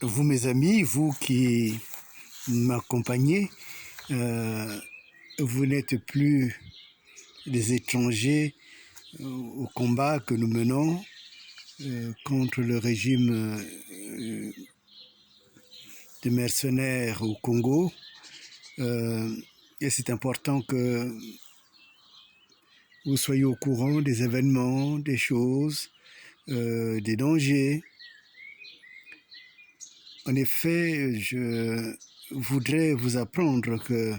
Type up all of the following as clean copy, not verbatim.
Vous, mes amis, vous qui m'accompagnez, vous n'êtes plus des étrangers au combat que nous menons contre le régime de mercenaires au Congo. Et c'est important que vous soyez au courant des événements, des choses, des dangers. En effet, je voudrais vous apprendre que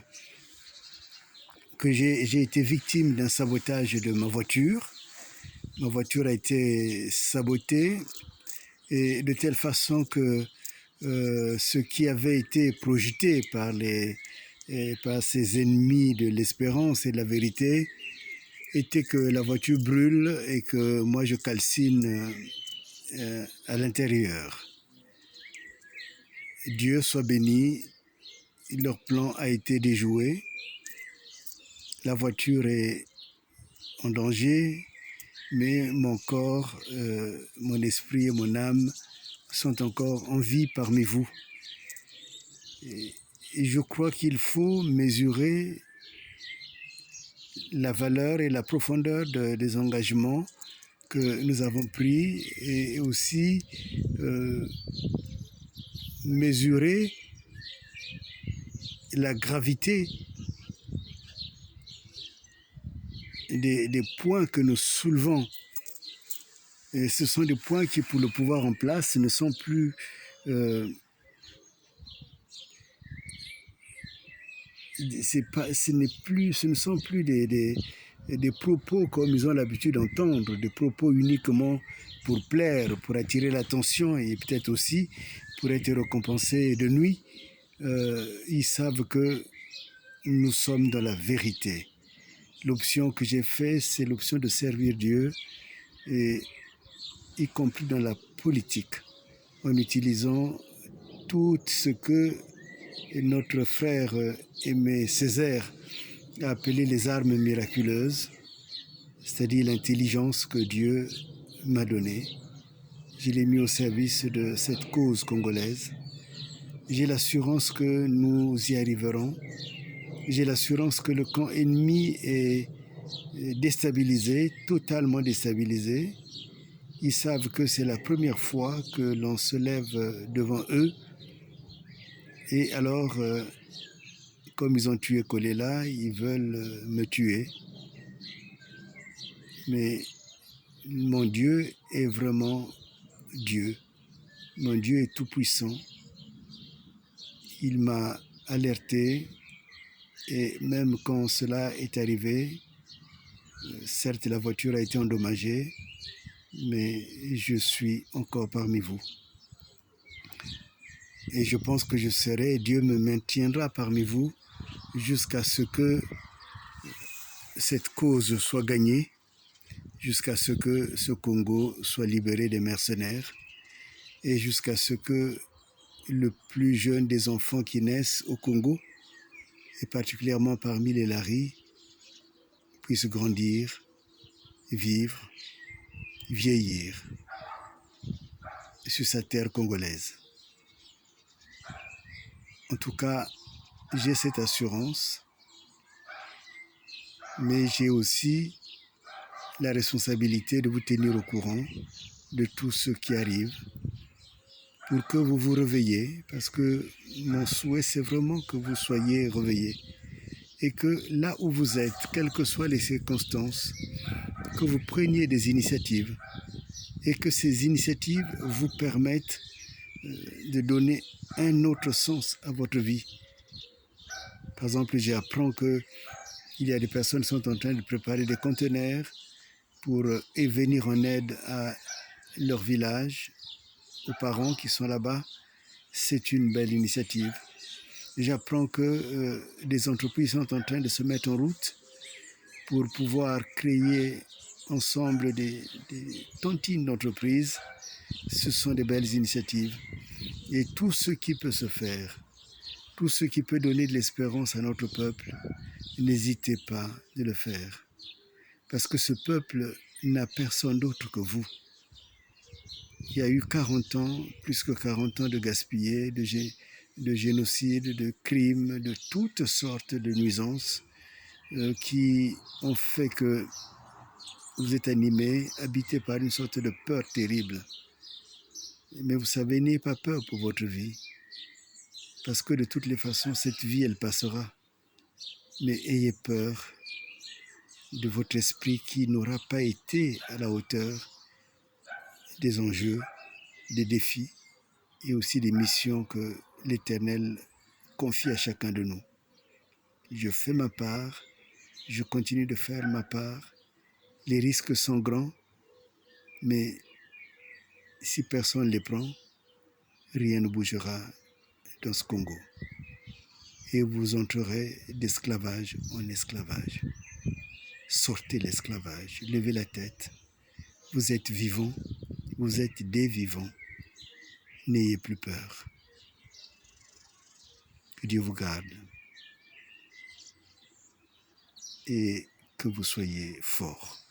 j'ai été victime d'un sabotage de ma voiture. Ma voiture a été sabotée et de telle façon que ce qui avait été projeté par ces ennemis de l'espérance et de la vérité était que la voiture brûle et que moi je calcine à l'intérieur. Dieu soit béni, leur plan a été déjoué. La voiture est en danger, mais mon corps, mon esprit et mon âme sont encore en vie parmi vous. Et je crois qu'il faut mesurer la valeur et la profondeur des engagements que nous avons pris et aussi mesurer la gravité des points que nous soulevons. Et ce sont des points qui, pour le pouvoir en place, ne sont plus ce ne sont plus des propos comme ils ont l'habitude d'entendre, des propos uniquement pour plaire, pour attirer l'attention et peut-être aussi pour être récompensés de nuit. Ils savent que nous sommes dans la vérité. L'option que j'ai faite, c'est l'option de servir Dieu, et y compris dans la politique, en utilisant tout ce que notre frère Aimé Césaire a appelé les armes miraculeuses, c'est-à-dire l'intelligence que Dieu m'a donnée. Je l'ai mis au service de cette cause congolaise. J'ai l'assurance que nous y arriverons. J'ai l'assurance que le camp ennemi est déstabilisé, totalement déstabilisé. Ils savent que c'est la première fois que l'on se lève devant eux. Et alors, comme ils ont tué Kolela, ils veulent me tuer. Mais mon Dieu est vraiment Dieu. Mon Dieu est tout-puissant. Il m'a alerté et même quand cela est arrivé, certes la voiture a été endommagée, mais je suis encore parmi vous. Et je pense que je serai, Dieu me maintiendra parmi vous jusqu'à ce que cette cause soit gagnée, jusqu'à ce que ce Congo soit libéré des mercenaires et jusqu'à ce que le plus jeune des enfants qui naissent au Congo, et particulièrement parmi les Laris, puisse grandir, vivre, vieillir sur sa terre congolaise. En tout cas, j'ai cette assurance, mais j'ai aussi la responsabilité de vous tenir au courant de tout ce qui arrive pour que vous vous réveillez, parce que mon souhait, c'est vraiment que vous soyez réveillés et que là où vous êtes, quelles que soient les circonstances, que vous preniez des initiatives et que ces initiatives vous permettent de donner un autre sens à votre vie. Par exemple, j'apprends qu'il y a des personnes qui sont en train de préparer des conteneurs pour venir en aide à leur village, aux parents qui sont là-bas. C'est une belle initiative. J'apprends que des entreprises sont en train de se mettre en route pour pouvoir créer ensemble des tontines d'entreprises. Ce sont des belles initiatives. Et tout ce qui peut se faire, tout ce qui peut donner de l'espérance à notre peuple, n'hésitez pas de le faire. Parce que ce peuple n'a personne d'autre que vous. Il y a eu 40 ans, plus que 40 ans de gaspillés, de génocide, de crimes, de toutes sortes de nuisances qui ont fait que vous êtes animé, habité par une sorte de peur terrible. Mais vous savez, n'ayez pas peur pour votre vie, parce que de toutes les façons, cette vie, elle passera. Mais ayez peur de votre esprit qui n'aura pas été à la hauteur des enjeux, des défis et aussi des missions que l'Éternel confie à chacun de nous. Je fais ma part, je continue de faire ma part. Les risques sont grands, mais si personne ne les prend, rien ne bougera dans ce Congo. Et vous entrerez d'esclavage en esclavage. Sortez l'esclavage, levez la tête. Vous êtes vivants, vous êtes des vivants. N'ayez plus peur. Que Dieu vous garde et que vous soyez forts.